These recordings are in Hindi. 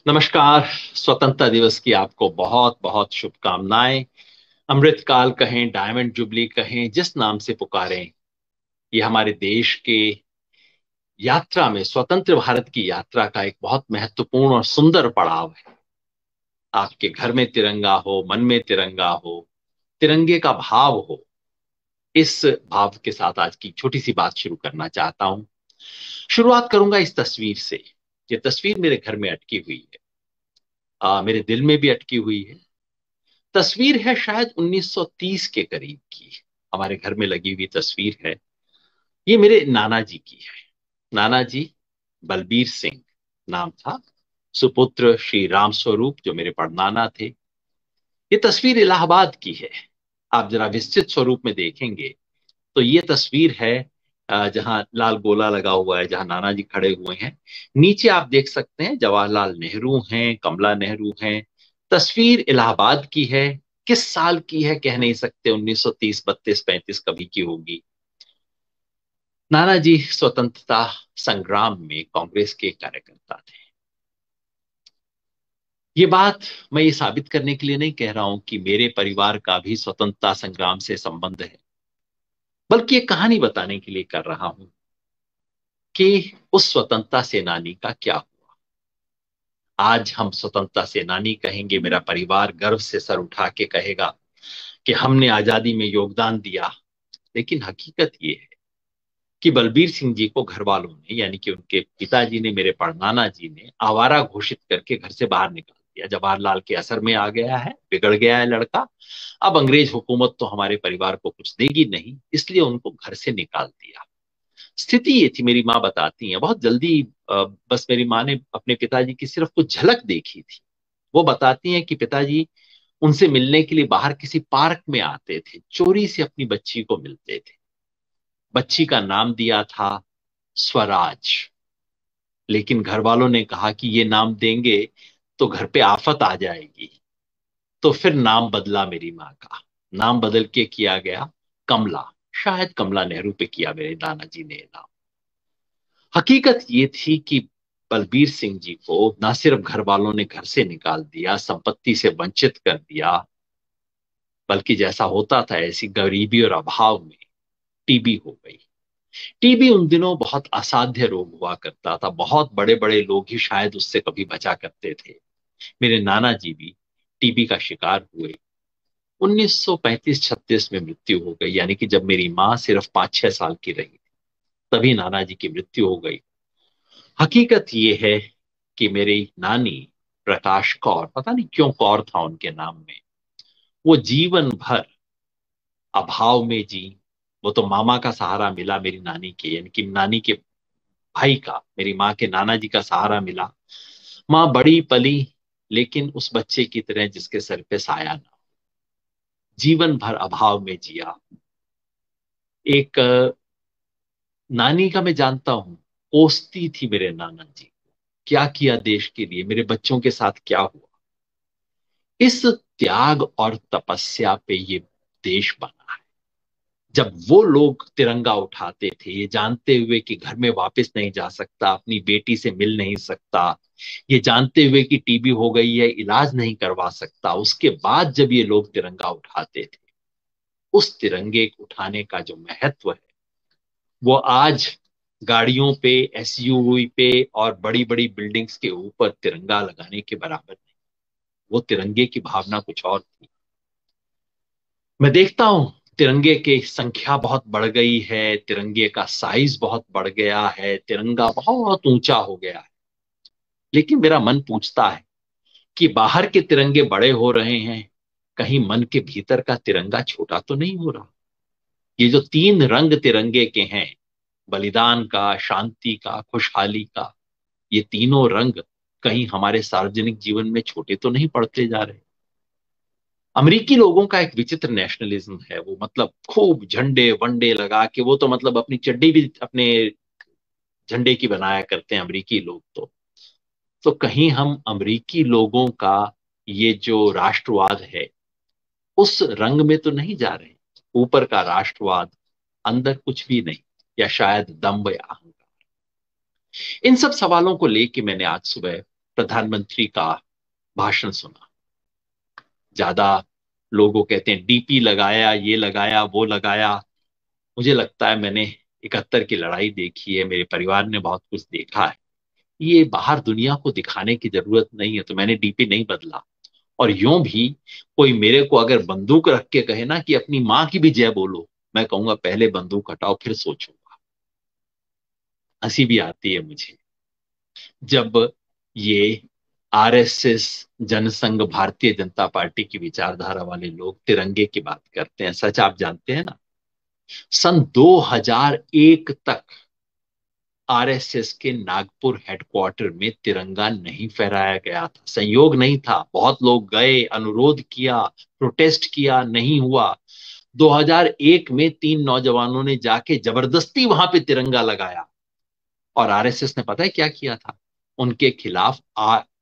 नमस्कार। स्वतंत्रता दिवस की आपको बहुत बहुत शुभकामनाएं। अमृतकाल कहें, डायमंड जुबली कहें, जिस नाम से पुकारें, ये हमारे देश के यात्रा में, स्वतंत्र भारत की यात्रा का एक बहुत महत्वपूर्ण और सुंदर पड़ाव है। आपके घर में तिरंगा हो, मन में तिरंगा हो, तिरंगे का भाव हो, इस भाव के साथ आज की छोटी सी बात शुरू करना चाहता हूं। शुरुआत करूंगा इस तस्वीर से। ये तस्वीर मेरे घर में अटकी हुई है, मेरे दिल में भी अटकी हुई है। तस्वीर है शायद 1930 के करीब की, हमारे घर में लगी हुई तस्वीर है। ये मेरे नाना जी की है। नाना जी बलबीर सिंह नाम था, सुपुत्र श्री राम स्वरूप जो मेरे परनाना थे। ये तस्वीर इलाहाबाद की है। आप जरा विस्तृत स्वरूप में देखेंगे तो ये तस्वीर है जहां लाल गोला लगा हुआ है, जहां नाना जी खड़े हुए हैं। नीचे आप देख सकते हैं जवाहरलाल नेहरू हैं, कमला नेहरू हैं। तस्वीर इलाहाबाद की है। किस साल की है कह नहीं सकते, 1930, 32, 35 कभी की होगी। नाना जी स्वतंत्रता संग्राम में कांग्रेस के कार्यकर्ता थे। ये बात मैं ये साबित करने के लिए नहीं कह रहा हूं कि मेरे परिवार का भी स्वतंत्रता संग्राम से संबंध है, बल्कि ये कहानी बताने के लिए कर रहा हूं कि उस स्वतंत्रता सेनानी का क्या हुआ। आज हम स्वतंत्रता सेनानी कहेंगे, मेरा परिवार गर्व से सर उठा के कहेगा कि हमने आजादी में योगदान दिया। लेकिन हकीकत ये है कि बलबीर सिंह जी को घर वालों ने, यानी कि उनके पिताजी ने, मेरे परनाना जी ने आवारा घोषित करके घर से बाहर निकाल दिया। जवाहरलाल के असर में आ गया है, बिगड़ गया है लड़का। अब अंग्रेज हुकूमत तो हमारे परिवार को कुछ देगी नहीं, इसलिए उनको घर से निकाल दिया। स्थिति ये थी, मेरी माँ बताती है बहुत जल्दी। बस मेरी माँ ने अपने पिताजी की सिर्फ कुछ झलक देखी थी। वो बताती हैं कि पिताजी उनसे मिलने के लिए बाहर किसी पार्क में आते थे, चोरी से अपनी बच्ची को मिलते थे। बच्ची का नाम दिया था स्वराज। लेकिन घर वालों ने कहा कि ये नाम देंगे तो घर पे आफत आ जाएगी। तो फिर नाम बदला मेरी माँ का। नाम बदल के किया गया कमला। शायद कमला नेहरू पे किया मेरे दादाजी ने नाम। हकीकत ये थी कि बलबीर सिंह जी को न सिर्फ घर वालों ने घर से निकाल दिया, संपत्ति से वंचित कर दिया, बल्कि जैसा होता था ऐसी गरीबी और अभाव में टीबी हो गई। टीबी उन दिनों बहुत असाध्य रोग हुआ करता था, बहुत बड़े बड़े लोग ही शायद उससे कभी बचा करते थे। मेरे नाना जी भी टीबी का शिकार हुए। 1935-36 में मृत्यु हो गई, यानी कि जब मेरी माँ सिर्फ 5-6 साल की रही तभी नाना जी की मृत्यु हो गई। हकीकत ये है कि मेरी नानी प्रकाश कौर, पता नहीं क्यों कौर था उनके नाम में, वो जीवन भर अभाव में जी। वो तो मामा का सहारा मिला मेरी नानी के, यानी कि नानी के भाई का, मेरी माँ के नाना जी का सहारा मिला। माँ बड़ी पली, लेकिन उस बच्चे की तरह जिसके सर पे साया ना हो। जीवन भर अभाव में जिया। एक नानी का मैं जानता हूं, कोसती थी मेरे नाना जी। क्या किया देश के लिए, मेरे बच्चों के साथ क्या हुआ। इस त्याग और तपस्या पे ये देश बना है। जब वो लोग तिरंगा उठाते थे, ये जानते हुए कि घर में वापस नहीं जा सकता, अपनी बेटी से मिल नहीं सकता, ये जानते हुए कि टीबी हो गई है, इलाज नहीं करवा सकता, उसके बाद जब ये लोग तिरंगा उठाते थे, उस तिरंगे को उठाने का जो महत्व है, वो आज गाड़ियों पे, एसयूवी पे और बड़ी बड़ी बिल्डिंग्स के ऊपर तिरंगा लगाने के बराबर नहीं। वो तिरंगे की भावना कुछ और थी। मैं देखता हूं तिरंगे की संख्या बहुत बढ़ गई है, तिरंगे का साइज बहुत बढ़ गया है, तिरंगा बहुत ऊंचा हो गया है। लेकिन मेरा मन पूछता है कि बाहर के तिरंगे बड़े हो रहे हैं, कहीं मन के भीतर का तिरंगा छोटा तो नहीं हो रहा। ये जो तीन रंग तिरंगे के हैं, बलिदान का, शांति का, खुशहाली का, ये तीनों रंग कहीं हमारे सार्वजनिक जीवन में छोटे तो नहीं पड़ते जा रहे। अमेरिकी लोगों का एक विचित्र नेशनलिज्म है, वो मतलब खूब झंडे वंडे लगा के, वो तो मतलब अपनी चड्डी भी अपने झंडे की बनाया करते हैं अमेरिकी लोग तो कहीं हम अमेरिकी लोगों का ये जो राष्ट्रवाद है, उस रंग में तो नहीं जा रहे। ऊपर का राष्ट्रवाद, अंदर कुछ भी नहीं, या शायद दम्भ या अहंकार। इन सब सवालों को लेके मैंने आज सुबह प्रधानमंत्री का भाषण सुना। ज्यादा लोगों कहते हैं डीपी लगाया, ये लगाया, वो लगाया। मुझे लगता है मैंने 71 की लड़ाई देखी है, मेरे परिवार ने बहुत कुछ देखा है। ये बाहर दुनिया को दिखाने की जरूरत नहीं है, तो मैंने डीपी नहीं बदला। और यूं भी कोई मेरे को अगर बंदूक रख के कहे ना कि अपनी माँ की भी जय बोलो, मैं कहूंगा पहले बंदूक हटाओ फिर सोचूंगा। हंसी भी आती है मुझे जब ये आरएसएस, जनसंघ, भारतीय जनता पार्टी की विचारधारा वाले लोग तिरंगे की बात करते हैं। सच आप जानते हैं ना, सन 2001 तक आरएसएस के नागपुर हेडक्वार्टर में तिरंगा नहीं फहराया गया था। संयोग नहीं था, बहुत लोग गए, अनुरोध किया, प्रोटेस्ट किया, नहीं हुआ। 2001 में 3 नौजवानों ने जाके जबरदस्ती वहां पे तिरंगा लगाया, और आरएसएस ने पता है क्या किया था? उनके खिलाफ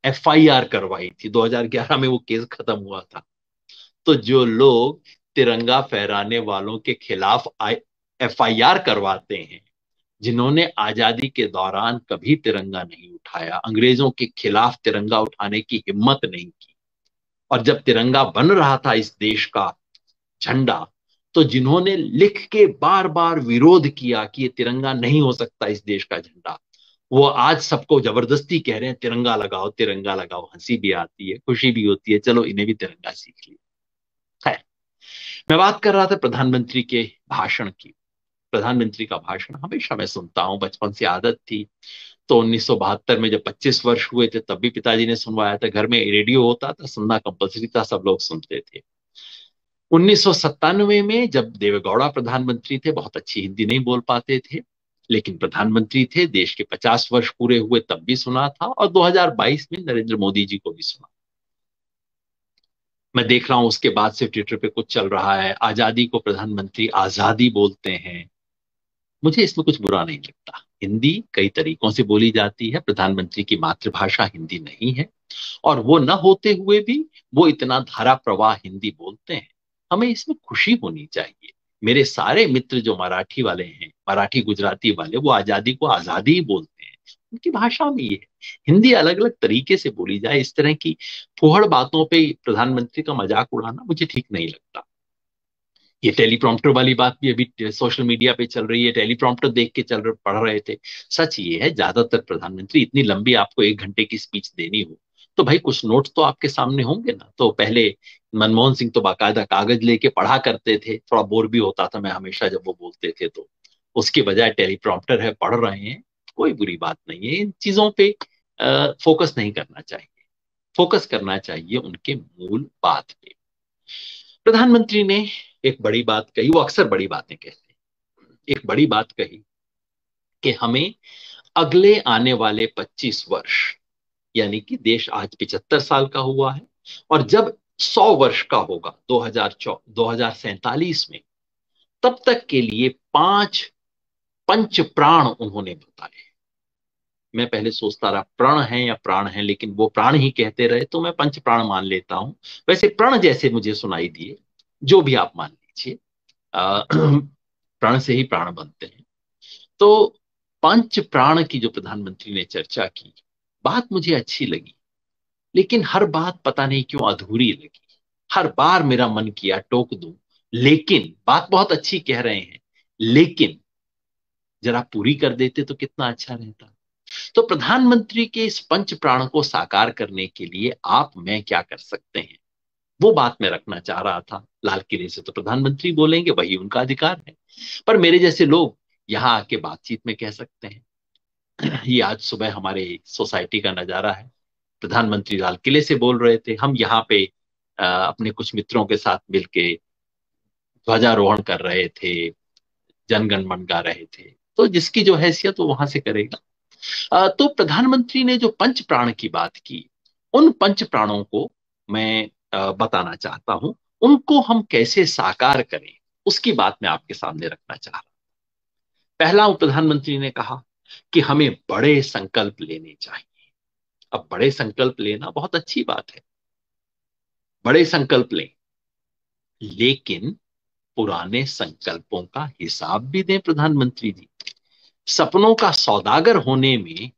एफआईआर करवाई थी। 2011 में वो केस खत्म हुआ था। तो जो लोग तिरंगा फहराने वालों के खिलाफ एफआईआर करवाते हैं, जिन्होंने आजादी के दौरान कभी तिरंगा नहीं उठाया, अंग्रेजों के खिलाफ तिरंगा उठाने की हिम्मत नहीं की, और जब तिरंगा बन रहा था इस देश का झंडा, तो जिन्होंने लिख के बार बार विरोध किया कि ये तिरंगा नहीं हो सकता इस देश का झंडा, वो आज सबको जबरदस्ती कह रहे हैं तिरंगा लगाओ, तिरंगा लगाओ। हंसी भी आती है, खुशी भी होती है, चलो इन्हें भी तिरंगा सीख लिया। खैर, मैं बात कर रहा था प्रधानमंत्री के भाषण की। प्रधानमंत्री का भाषण हमेशा मैं सुनता हूं, बचपन से आदत थी। तो 1972 में जब 25 वर्ष हुए थे तब भी पिताजी ने सुनवाया था। घर में रेडियो होता था, सुनना कंपलसरी था, सब लोग सुनते थे। 1997 में जब देवेगौड़ा प्रधानमंत्री थे, बहुत अच्छी हिंदी नहीं बोल पाते थे, लेकिन प्रधानमंत्री थे, देश के 50 वर्ष पूरे हुए तब भी सुना था, और 2022 में नरेंद्र मोदी जी को भी सुना। मैं देख रहा हूं उसके बाद से ट्विटर पे कुछ चल रहा है, आजादी को प्रधानमंत्री आजादी बोलते हैं। मुझे इसमें कुछ बुरा नहीं लगता। हिंदी कई तरीकों से बोली जाती है, प्रधानमंत्री की मातृभाषा हिंदी नहीं है, और वो न होते हुए भी वो इतना धारा प्रवाह हिंदी बोलते हैं। हमें इसमें खुशी होनी चाहिए। मेरे सारे मित्र जो मराठी वाले हैं, मराठी गुजराती वाले, वो आजादी को आजादी ही बोलते हैं। उनकी भाषा में ये है। हिंदी अलग अलग तरीके से बोली जाए, इस तरह की फूहड़ बातों पे प्रधानमंत्री का मजाक उड़ाना मुझे ठीक नहीं लगता। ये टेलीप्रॉम्प्टर वाली बात भी अभी सोशल मीडिया पे चल रही है, टेलीप्रॉम्प्टर देख के पढ़ रहे थे। सच ये है, ज्यादातर प्रधानमंत्री, इतनी लंबी आपको 1 घंटे की स्पीच देनी हो तो भाई कुछ नोट्स तो आपके सामने होंगे ना। तो पहले मनमोहन सिंह तो बाकायदा कागज लेके पढ़ा करते थे, थोड़ा बोर भी होता था मैं हमेशा जब वो बोलते थे। तो उसके बजाय टेलीप्रॉम्प्टर है, पढ़ रहे हैं, कोई बुरी बात नहीं है। इन चीजों पे फोकस नहीं करना चाहिए, फोकस करना चाहिए उनके मूल बात पे। प्रधानमंत्री ने एक बड़ी बात कही, वो अक्सर बड़ी बातें कहते हैं। एक बड़ी बात कही कि हमें अगले आने वाले 25 वर्ष, यानी कि देश आज 75 साल का हुआ है, और जब 100 वर्ष का होगा 2047 में, तब तक के लिए 5 पंच प्राण उन्होंने बताए। मैं पहले सोचता रहा प्रण है या प्राण है, लेकिन वो प्राण ही कहते रहे तो मैं पंच प्राण मान लेता हूं। वैसे प्रण जैसे मुझे सुनाई दिए, जो भी आप मान लीजिए। प्राण से ही प्राण बनते हैं। तो पंच प्राण की जो प्रधानमंत्री ने चर्चा की, बात मुझे अच्छी लगी, लेकिन हर बात पता नहीं क्यों अधूरी लगी। हर बार मेरा मन किया टोक दूं, लेकिन बात बहुत अच्छी कह रहे हैं, लेकिन जरा पूरी कर देते तो कितना अच्छा रहता। तो प्रधानमंत्री के इस पंच प्राण को साकार करने के लिए आप मैं क्या कर सकते हैं, वो बात मैं रखना चाह रहा था। लाल किले से तो प्रधानमंत्री बोलेंगे, वही उनका अधिकार है, पर मेरे जैसे लोग यहाँ आके बातचीत में कह सकते हैं। ये आज सुबह हमारे सोसाइटी का नजारा है। प्रधानमंत्री लाल किले से बोल रहे थे, हम यहाँ पे अपने कुछ मित्रों के साथ मिलके ध्वजारोहण कर रहे थे, जनगण मन गा रहे थे। तो जिसकी जो हैसियत वो वहां से करेगा। तो प्रधानमंत्री ने जो पंच प्राण की बात की, उन पंच प्राणों को मैं बताना चाहता हूं। उनको हम कैसे साकार करें, उसकी बात मैं आपके सामने रखना चाह रहा हूं। पहला, प्रधानमंत्री ने कहा कि हमें बड़े संकल्प लेने चाहिए। अब बड़े संकल्प लेना बहुत अच्छी बात है, बड़े संकल्प लें, लेकिन पुराने संकल्पों का हिसाब भी दें प्रधानमंत्री जी। सपनों का सौदागर होने में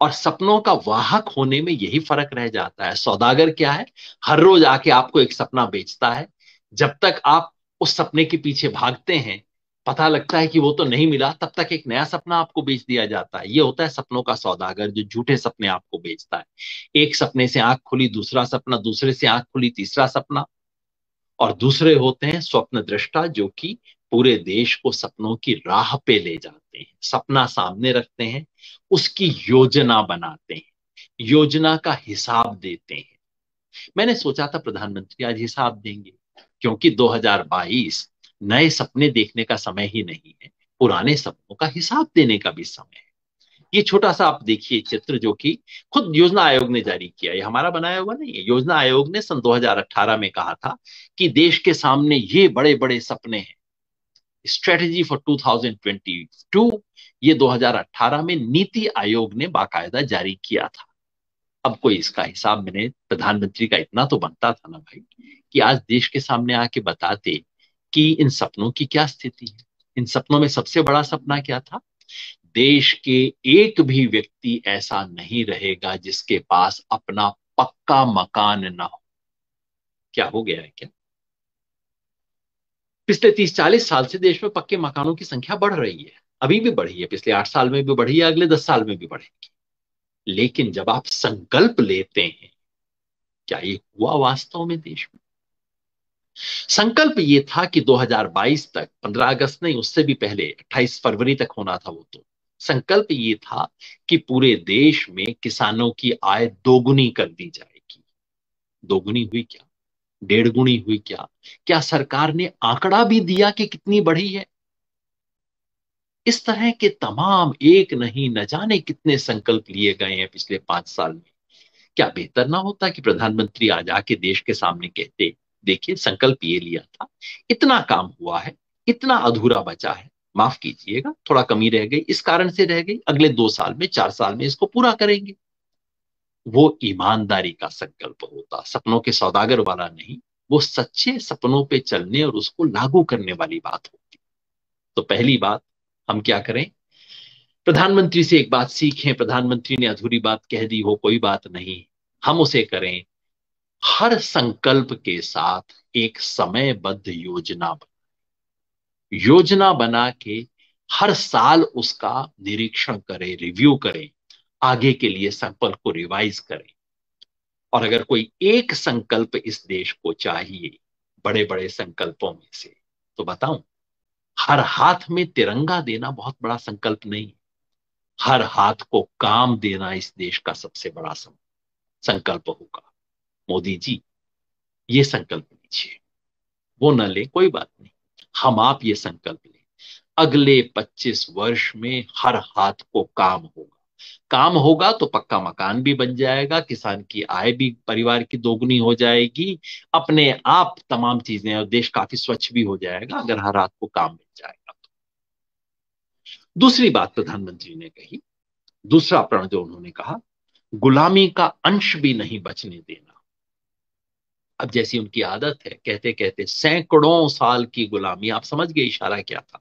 और सपनों का वाहक होने में यही फर्क रह जाता है। सौदागर क्या है, हर रोज आके आपको एक सपना बेचता है। जब तक आप उस सपने के पीछे भागते हैं, पता लगता है कि वो तो नहीं मिला, तब तक एक नया सपना आपको बेच दिया जाता है। ये होता है सपनों का सौदागर, जो झूठे सपने आपको बेचता है। एक सपने से आंख खुली, दूसरा सपना, दूसरे से आंख खुली, तीसरा सपना। और दूसरे होते हैं स्वप्न दृष्टा, जो कि पूरे देश को सपनों की राह पे ले जाते हैं, सपना सामने रखते हैं, उसकी योजना बनाते हैं, योजना का हिसाब देते हैं। मैंने सोचा था प्रधानमंत्री आज हिसाब देंगे, क्योंकि 2022 नए सपने देखने का समय ही नहीं है, पुराने सपनों का हिसाब देने का भी समय है। ये छोटा सा आप देखिए चित्र, जो कि खुद योजना आयोग ने जारी किया, ये हमारा बनाया हुआ नहीं है। योजना आयोग ने सन 2018 में कहा था कि देश के सामने ये बड़े बड़े सपने हैं, स्ट्रेटेजी फॉर 2022, ये 2018 में नीति आयोग ने बाकायदा जारी किया था। अब कोई इसका हिसाब मैंने प्रधानमंत्री का इतना तो बनता था ना भाई, कि आज देश के सामने आके बताते कि इन सपनों की क्या स्थिति है। इन सपनों में सबसे बड़ा सपना क्या था? देश के एक भी व्यक्ति ऐसा नहीं रहेगा जिसके पास अपना पक्का मकान ना हो। क्या हो गया है क्या? पिछले 30-40 साल से देश में पक्के मकानों की संख्या बढ़ रही है, अभी भी बढ़ी है, पिछले 8 साल में भी बढ़ी है, अगले 10 साल में भी बढ़ेगी। लेकिन जब आप संकल्प लेते हैं, क्या ये हुआ वास्तव में देश में? संकल्प ये था कि 2022 तक, 15 अगस्त नहीं, उससे भी पहले 28 फरवरी तक होना था वो तो। संकल्प ये था कि पूरे देश में किसानों की आय दोगुनी कर दी जाएगी। दोगुनी हुई क्या? डेढ़ गुनी हुई क्या? क्या सरकार ने आंकड़ा भी दिया कि कितनी बढ़ी है? इस तरह के तमाम, एक नहीं न जाने कितने संकल्प लिए गए हैं पिछले 5 साल में। क्या बेहतर ना होता कि प्रधानमंत्री आज आके देश के सामने कहते, देखिए संकल्प ये लिया था, इतना काम हुआ है, इतना अधूरा बचा है, माफ कीजिएगा थोड़ा कमी रह गई, इस कारण से रह गई, अगले 2 साल में, 4 साल में इसको पूरा करेंगे। वो ईमानदारी का संकल्प होता, सपनों के सौदागर वाला नहीं। वो सच्चे सपनों पे चलने और उसको लागू करने वाली बात होती। तो पहली बात, हम क्या करें? प्रधानमंत्री से एक बात सीखें। प्रधानमंत्री ने अधूरी बात कह दी हो, कोई बात नहीं, हम उसे करें। हर संकल्प के साथ एक समयबद्ध योजना बना के हर साल उसका निरीक्षण करें, रिव्यू करें, आगे के लिए संकल्प को रिवाइज करें। और अगर कोई एक संकल्प इस देश को चाहिए बड़े बड़े संकल्पों में से, तो बताऊं, हर हाथ में तिरंगा देना बहुत बड़ा संकल्प नहीं। हर हाथ को काम देना इस देश का सबसे बड़ा संकल्प होगा। मोदी जी, ये संकल्प लीजिए, वो न ले कोई बात नहीं, हम आप ये संकल्प लें, अगले 25 वर्ष में हर हाथ को काम होगा। काम होगा तो पक्का मकान भी बन जाएगा, किसान की आय भी परिवार की दोगुनी हो जाएगी, अपने आप तमाम चीजें, और देश काफी स्वच्छ भी हो जाएगा अगर हर हाथ को काम मिल जाएगा तो। दूसरी बात प्रधानमंत्री ने कही, दूसरा प्रण जो उन्होंने कहा, गुलामी का अंश भी नहीं बचने देना। अब जैसी उनकी आदत है, कहते कहते सैकड़ों साल की गुलामी, आप समझ गए इशारा क्या था?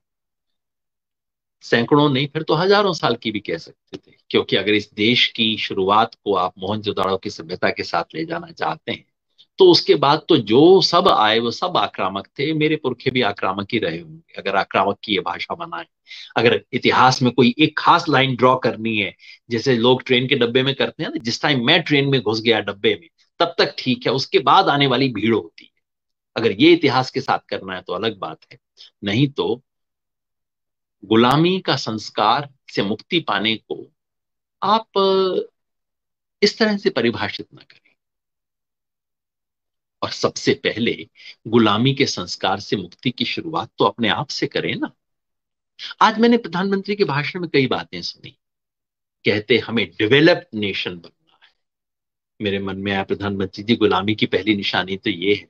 सैकड़ों नहीं, फिर तो हजारों साल की भी कह सकते थे, क्योंकि अगर इस देश की शुरुआत को आप मोहनजोदाड़ो की सभ्यता के साथ ले जाना चाहते हैं, तो उसके बाद तो जो सब आए वो सब आक्रामक थे। मेरे पुरखे भी आक्रामक ही रहे होंगे, अगर आक्रामक की ये भाषा बनाए। अगर इतिहास में कोई एक खास लाइन ड्रॉ करनी है, जैसे लोग ट्रेन के डब्बे में करते हैं ना, जिस टाइम मैं ट्रेन में घुस गया डब्बे में, तब तक ठीक है, उसके बाद आने वाली भीड़ होती है। अगर ये इतिहास के साथ करना है तो अलग बात है, नहीं तो गुलामी का संस्कार से मुक्ति पाने को आप इस तरह से परिभाषित ना करें। और सबसे पहले गुलामी के संस्कार से मुक्ति की शुरुआत तो अपने आप से करें ना। आज मैंने प्रधानमंत्री के भाषण में कई बातें सुनी, कहते हमें डेवलप्ड नेशन बनना है। मेरे मन में आया, प्रधानमंत्री जी, गुलामी की पहली निशानी तो ये है,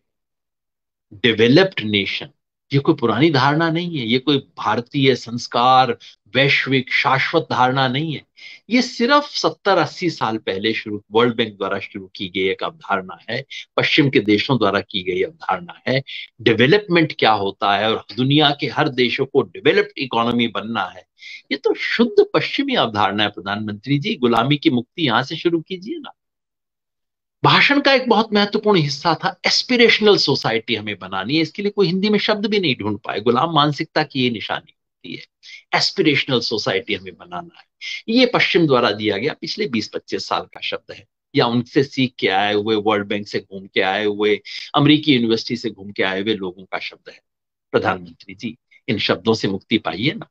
डेवलप्ड नेशन। ये कोई पुरानी धारणा नहीं है, ये कोई भारतीय संस्कार, वैश्विक शाश्वत धारणा नहीं है। ये सिर्फ 70-80 साल पहले शुरू, वर्ल्ड बैंक द्वारा शुरू की गई एक अवधारणा है, पश्चिम के देशों द्वारा की गई अवधारणा है। डेवलपमेंट क्या होता है और दुनिया के हर देशों को डेवलप्ड इकोनॉमी बनना है, ये तो शुद्ध पश्चिमी अवधारणा है प्रधानमंत्री जी। गुलामी की मुक्ति यहां से शुरू कीजिए ना। भाषण का एक बहुत महत्वपूर्ण हिस्सा था एस्पिरेशनल सोसाइटी हमें बनानी है। इसके लिए कोई हिंदी में शब्द भी नहीं ढूंढ पाए, गुलाम मानसिकता की ये निशानी होती है। एस्पिरेशनल सोसाइटी हमें बनाना है, ये पश्चिम द्वारा दिया गया पिछले 20-25 साल का शब्द है, या उनसे सीख के आए हुए, वर्ल्ड बैंक से घूम के आए हुए, अमेरिकी यूनिवर्सिटी से घूम के आए हुए लोगों का शब्द है। प्रधानमंत्री जी, इन शब्दों से मुक्ति पाइए ना।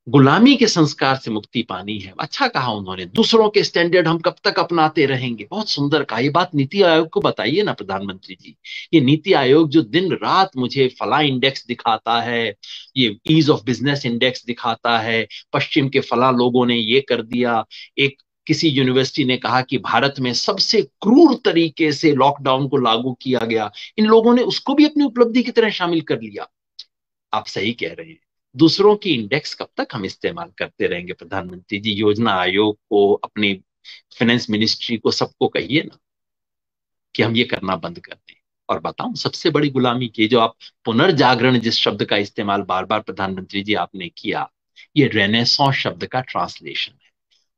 गुलामी के संस्कार से मुक्ति पानी है। अच्छा कहा उन्होंने, दूसरों के स्टैंडर्ड हम कब तक अपनाते रहेंगे। बहुत सुंदर कहा। ये बात नीति आयोग को बताइए ना प्रधानमंत्री जी। ये नीति आयोग जो दिन रात मुझे फला इंडेक्स दिखाता है, ये ईज ऑफ बिजनेस इंडेक्स दिखाता है, पश्चिम के फला लोगों ने ये कर दिया, एक किसी यूनिवर्सिटी ने कहा कि भारत में सबसे क्रूर तरीके से लॉकडाउन को लागू किया गया, इन लोगों ने उसको भी अपनी उपलब्धि की तरह शामिल कर लिया। आप सही कह रहे हैं। दूसरों की इंडेक्स कब तक हम इस्तेमाल करते रहेंगे प्रधानमंत्री जी। योजना आयोग को, अपनी फाइनेंस मिनिस्ट्री को, सबको कहिए ना कि हम ये करना बंद कर दें। और बताऊं, सबसे बड़ी गुलामी की जो आप पुनर्जागरण जिस शब्द का इस्तेमाल बार बार प्रधानमंत्री जी आपने किया, ये रेनेसां शब्द का ट्रांसलेशन है,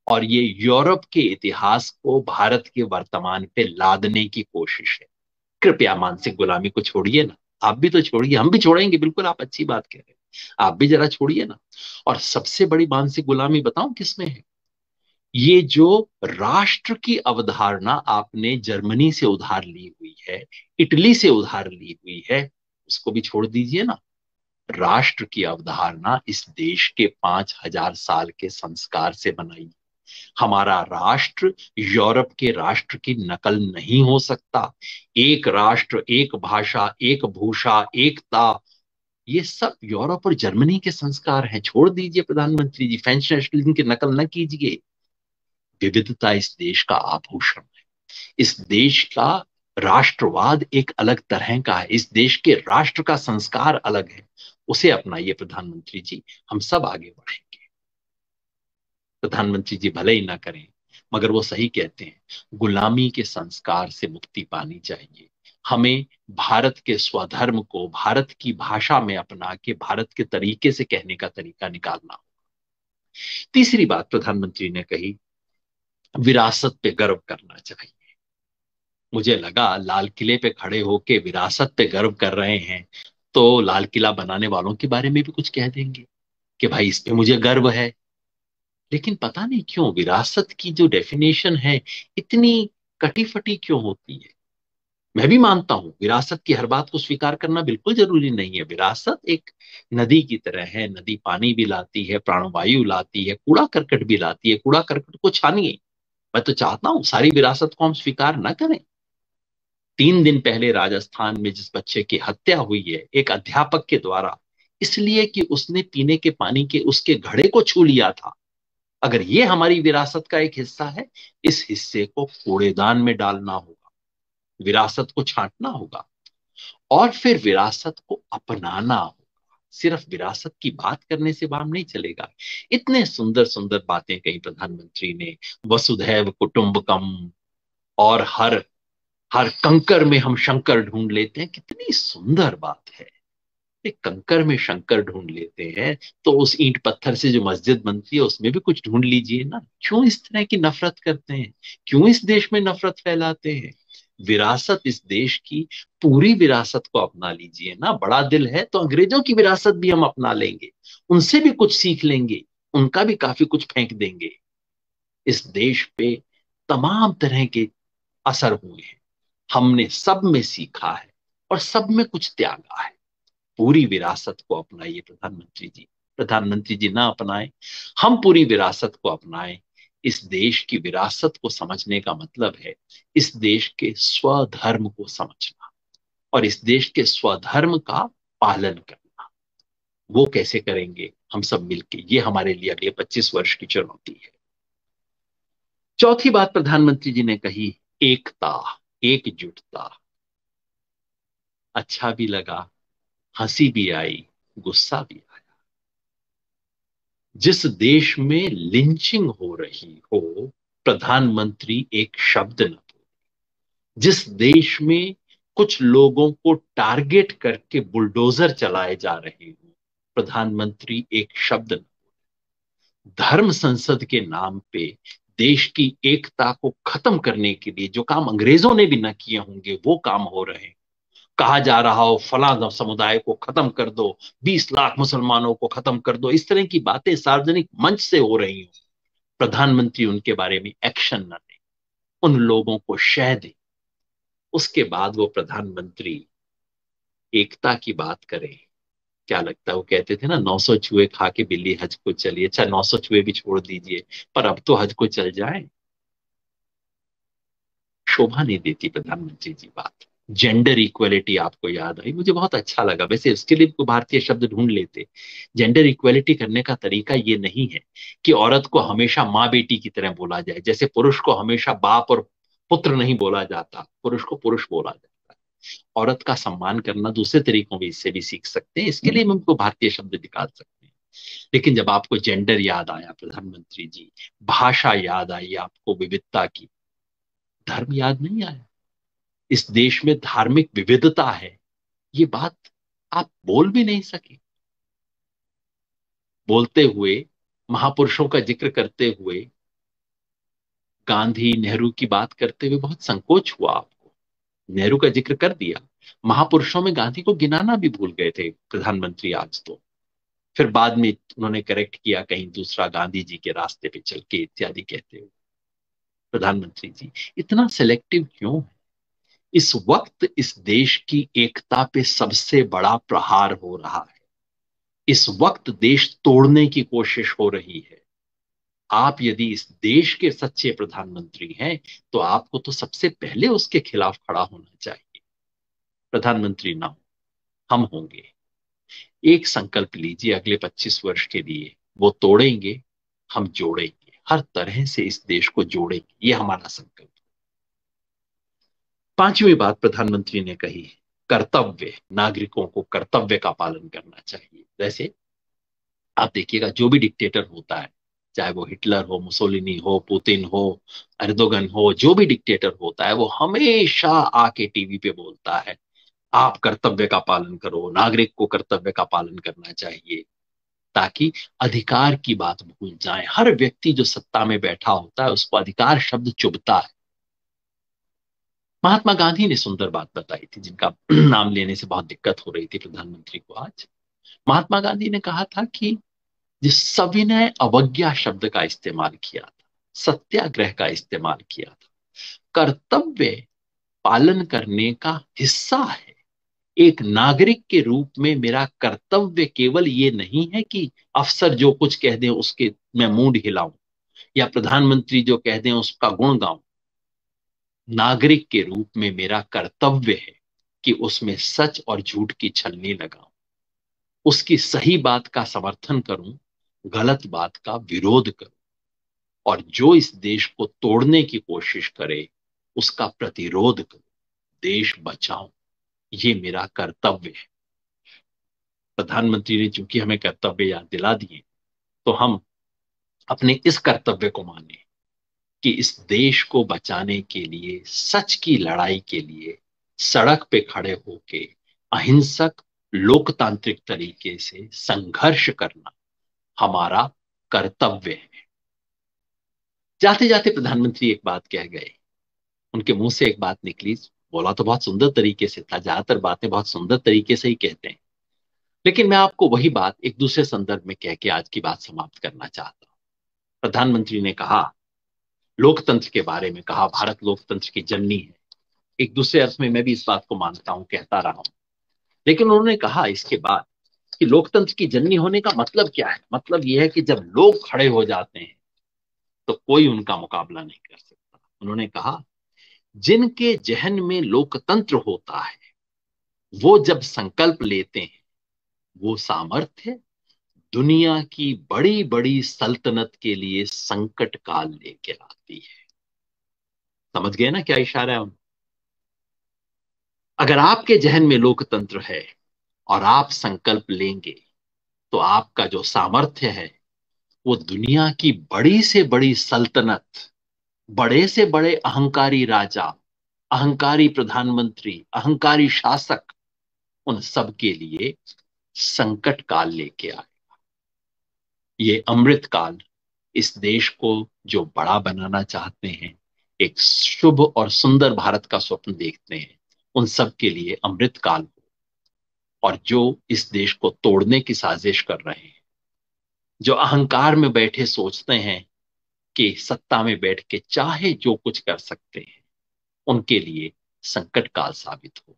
और ये यूरोप के इतिहास को भारत के वर्तमान पे लादने की कोशिश है। कृपया मानसिक गुलामी को छोड़िए ना। आप भी तो छोड़िए, हम भी छोड़ेंगे बिल्कुल, आप अच्छी बात कह रहे हैं, आप भी जरा छोड़िए ना। और सबसे बड़ी मानसिक गुलामी बताऊं किसमें है? ये जो राष्ट्र की अवधारणा आपने जर्मनी से उधार ली हुई है, इटली से उधार ली हुई है, उसको भी छोड़ दीजिए ना। राष्ट्र की अवधारणा इस देश के 5,000 साल के संस्कार से बनाई। हमारा राष्ट्र यूरोप के राष्ट्र की नकल नहीं हो सकता। एक राष्ट्र, एक भाषा, एक भूषा, एकता, ये सब यूरोप और जर्मनी के संस्कार हैं। छोड़ दीजिए प्रधानमंत्री जी, फ्रेंच नेशनलिज्म की नकल न कीजिए। विविधता इस देश का आभूषण है। इस देश का राष्ट्रवाद एक अलग तरह का है, इस देश के राष्ट्र का संस्कार अलग है। उसे अपनाइए प्रधानमंत्री जी, हम सब आगे बढ़ेंगे। प्रधानमंत्री जी भले ही ना करें, मगर वो सही कहते हैं, गुलामी के संस्कार से मुक्ति पानी चाहिए। हमें भारत के स्वधर्म को भारत की भाषा में अपना के भारत के तरीके से कहने का तरीका निकालना हो। तीसरी बात प्रधानमंत्री ने कही, विरासत पे गर्व करना चाहिए। मुझे लगा लाल किले पे खड़े होके विरासत पे गर्व कर रहे हैं, तो लाल किला बनाने वालों के बारे में भी कुछ कह देंगे कि भाई इस पे मुझे गर्व है। लेकिन पता नहीं क्यों विरासत की जो डेफिनेशन है इतनी कटी फटी क्यों होती है। मैं भी मानता हूं विरासत की हर बात को स्वीकार करना बिल्कुल जरूरी नहीं है। विरासत एक नदी की तरह है, नदी पानी भी लाती है, प्राणवायु लाती है, कूड़ा करकट भी लाती है। कूड़ा करकट को छानिए। मैं तो चाहता हूं सारी विरासत को हम स्वीकार ना करें। 3 दिन पहले राजस्थान में जिस बच्चे की हत्या हुई है एक अध्यापक के द्वारा, इसलिए कि उसने पीने के पानी के उसके घड़े को छू लिया था, अगर ये हमारी विरासत का एक हिस्सा है, इस हिस्से को कूड़ेदान में डालना होगा, विरासत को छांटना होगा और फिर विरासत को अपनाना होगा। सिर्फ विरासत की बात करने से काम नहीं चलेगा। इतने सुंदर सुंदर बातें कही प्रधानमंत्री ने, वसुधैव कुटुंबकम, और हर हर कंकर में हम शंकर ढूंढ लेते हैं। कितनी सुंदर बात है। एक कंकर में शंकर ढूंढ लेते हैं, तो उस ईंट पत्थर से जो मस्जिद बनती है उसमें भी कुछ ढूंढ लीजिए ना। क्यों इस तरह की नफरत करते हैं? क्यों इस देश में नफरत फैलाते हैं? विरासत इस देश की, पूरी विरासत को अपना लीजिए ना। बड़ा दिल है तो अंग्रेजों की विरासत भी हम अपना लेंगे, उनसे भी कुछ सीख लेंगे, उनका भी काफी कुछ फेंक देंगे। इस देश पे तमाम तरह के असर हुए हैं, हमने सब में सीखा है और सब में कुछ त्यागा है। पूरी विरासत को अपनाइए प्रधानमंत्री जी। प्रधानमंत्री जी ना अपनाएं, हम पूरी विरासत को अपनाएं। इस देश की विरासत को समझने का मतलब है इस देश के स्वधर्म को समझना और इस देश के स्वधर्म का पालन करना। वो कैसे करेंगे? हम सब मिलके, ये हमारे लिए अगले 25 वर्ष की चुनौती है। चौथी बात प्रधानमंत्री जी ने कही, एकता, एकजुटता। अच्छा भी लगा हंसी भी आई, गुस्सा भी आया। जिस देश में लिंचिंग हो रही हो, प्रधानमंत्री एक शब्द न बोले। जिस देश में कुछ लोगों को टारगेट करके बुलडोजर चलाए जा रहे हो, प्रधानमंत्री एक शब्द न। धर्म संसद के नाम पे देश की एकता को खत्म करने के लिए जो काम अंग्रेजों ने भी न किए होंगे वो काम हो रहे हैं। कहा जा रहा हो फला समुदाय को खत्म कर दो, 20 लाख मुसलमानों को खत्म कर दो, इस तरह की बातें सार्वजनिक मंच से हो रही हो, प्रधानमंत्री उनके बारे में एक्शन न ले, उन लोगों को शह दे, उसके बाद वो प्रधानमंत्री एकता की बात करे। क्या लगता है, वो कहते थे ना, 900 चूहे खा के बिल्ली हज को चली। अच्छा, 900 चूहे भी छोड़ दीजिए, पर अब तो हज को चल जाए। शोभा नहीं देती प्रधानमंत्री जी बात। जेंडर इक्वेलिटी आपको याद आई, मुझे बहुत अच्छा लगा। वैसे उसके लिए को भारतीय शब्द ढूंढ लेते। जेंडर इक्वेलिटी करने का तरीका ये नहीं है कि औरत को हमेशा माँ बेटी की तरह बोला जाए, जैसे पुरुष को हमेशा बाप और पुत्र नहीं बोला जाता, पुरुष को पुरुष बोला जाता है। औरत का सम्मान करना दूसरे तरीकों में इससे भी सीख सकते हैं, इसके लिए हम उनको भारतीय शब्द निकाल सकते हैं। लेकिन जब आपको जेंडर याद आया प्रधानमंत्री जी, भाषा याद आई आपको विविधता की, धर्म याद नहीं आया। इस देश में धार्मिक विविधता है, ये बात आप बोल भी नहीं सके। बोलते हुए, महापुरुषों का जिक्र करते हुए, गांधी नेहरू की बात करते हुए बहुत संकोच हुआ आपको। नेहरू का जिक्र कर दिया, महापुरुषों में गांधी को गिनाना भी भूल गए थे प्रधानमंत्री आज तो। फिर बाद में उन्होंने करेक्ट किया, कहीं दूसरा गांधी जी के रास्ते पे चल के इत्यादि कहते हुए। प्रधानमंत्री जी इतना सिलेक्टिव क्यों है? इस वक्त इस देश की एकता पे सबसे बड़ा प्रहार हो रहा है। इस वक्त देश तोड़ने की कोशिश हो रही है। आप यदि इस देश के सच्चे प्रधानमंत्री हैं तो आपको तो सबसे पहले उसके खिलाफ खड़ा होना चाहिए। प्रधानमंत्री ना हो, हम होंगे। एक संकल्प लीजिए अगले 25 वर्ष के लिए, वो तोड़ेंगे, हम जोड़ेंगे, हर तरह से इस देश को जोड़ेंगे, ये हमारा संकल्प। पांचवी बात प्रधानमंत्री ने कही, कर्तव्य। नागरिकों को कर्तव्य का पालन करना चाहिए। जैसे आप देखिएगा, जो भी डिक्टेटर होता है, चाहे वो हिटलर हो, मुसोलिनी हो, पुतिन हो, एर्दोगन हो, जो भी डिक्टेटर होता है वो हमेशा आके टीवी पे बोलता है आप कर्तव्य का पालन करो, नागरिक को कर्तव्य का पालन करना चाहिए, ताकि अधिकार की बात भूल जाए। हर व्यक्ति जो सत्ता में बैठा होता है उसको अधिकार शब्द चुभता है। महात्मा गांधी ने सुंदर बात बताई थी, जिनका नाम लेने से बहुत दिक्कत हो रही थी प्रधानमंत्री को आज। महात्मा गांधी ने कहा था कि जिस सविनय अवज्ञा शब्द का इस्तेमाल किया था, सत्याग्रह का इस्तेमाल किया था, कर्तव्य पालन करने का हिस्सा है। एक नागरिक के रूप में मेरा कर्तव्य केवल ये नहीं है कि अफसर जो कुछ कह दें उसके मैं मूड हिलाऊं, या प्रधानमंत्री जो कह दें उसका गुण गाऊं। नागरिक के रूप में मेरा कर्तव्य है कि उसमें सच और झूठ की छलनी लगाऊं, उसकी सही बात का समर्थन करूं, गलत बात का विरोध करूं, और जो इस देश को तोड़ने की कोशिश करे उसका प्रतिरोध करूं, देश बचाऊं। ये मेरा कर्तव्य है। प्रधानमंत्री ने चूंकि हमें कर्तव्य याद दिला दिए, तो हम अपने इस कर्तव्य को माने कि इस देश को बचाने के लिए, सच की लड़ाई के लिए सड़क पे खड़े होके अहिंसक लोकतांत्रिक तरीके से संघर्ष करना हमारा कर्तव्य है। जाते जाते प्रधानमंत्री एक बात कह गए, उनके मुंह से एक बात निकली, बोला तो बहुत सुंदर तरीके से था, ज्यादातर बातें बहुत सुंदर तरीके से ही कहते हैं, लेकिन मैं आपको वही बात एक दूसरे संदर्भ में कह के आज की बात समाप्त करना चाहता हूं। प्रधानमंत्री ने कहा, लोकतंत्र के बारे में कहा, भारत लोकतंत्र की जननी है। एक दूसरे अर्थ में मैं भी इस बात को मानता हूं, कहता रहा हूं। लेकिन उन्होंने कहा इसके बाद कि लोकतंत्र की जननी होने का मतलब क्या है? मतलब यह है कि जब लोग खड़े हो जाते हैं तो कोई उनका मुकाबला नहीं कर सकता। उन्होंने कहा, जिनके जहन में लोकतंत्र होता है वो जब संकल्प लेते हैं, वो सामर्थ्य दुनिया की बड़ी बड़ी सल्तनत के लिए संकट काल लेके आती है। समझ गए ना क्या इशारा है? अगर आपके जहन में लोकतंत्र है और आप संकल्प लेंगे तो आपका जो सामर्थ्य है वो दुनिया की बड़ी से बड़ी सल्तनत, बड़े से बड़े अहंकारी राजा, अहंकारी प्रधानमंत्री, अहंकारी शासक, उन सब के लिए संकट काल लेके आए। ये अमृत काल इस देश को जो बड़ा बनाना चाहते हैं, एक शुभ और सुंदर भारत का स्वप्न देखते हैं, उन सब के लिए अमृत काल हो। और जो इस देश को तोड़ने की साजिश कर रहे हैं, जो अहंकार में बैठे सोचते हैं कि सत्ता में बैठ के चाहे जो कुछ कर सकते हैं, उनके लिए संकट काल साबित हो।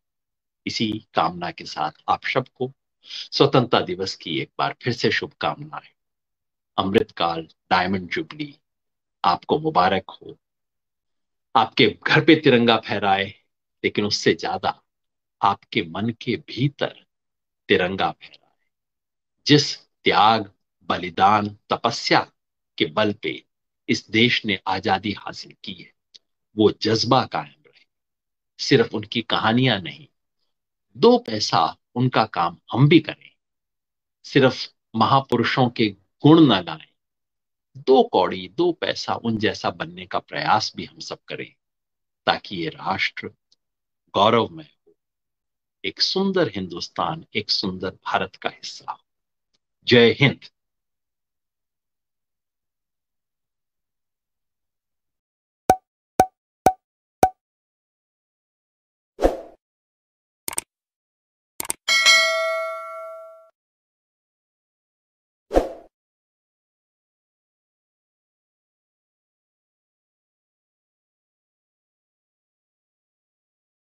इसी कामना के साथ आप सबको स्वतंत्रता दिवस की एक बार फिर से शुभकामनाएं। अमृतकाल डायमंड जुबली आपको मुबारक हो। आपके घर पे तिरंगा फहराए, लेकिन उससे ज्यादा आपके मन के भीतर तिरंगा फहराए। जिस त्याग, बलिदान, तपस्या के बल पे इस देश ने आजादी हासिल की है, वो जज्बा कायम रहे। सिर्फ उनकी कहानियां नहीं, दो पैसा उनका काम हम भी करें। सिर्फ महापुरुषों के गुण न गाएं, दो कौड़ी दो पैसा उन जैसा बनने का प्रयास भी हम सब करें, ताकि ये राष्ट्र गौरवमय हो, एक सुंदर हिंदुस्तान, एक सुंदर भारत का हिस्सा हो। जय हिंद।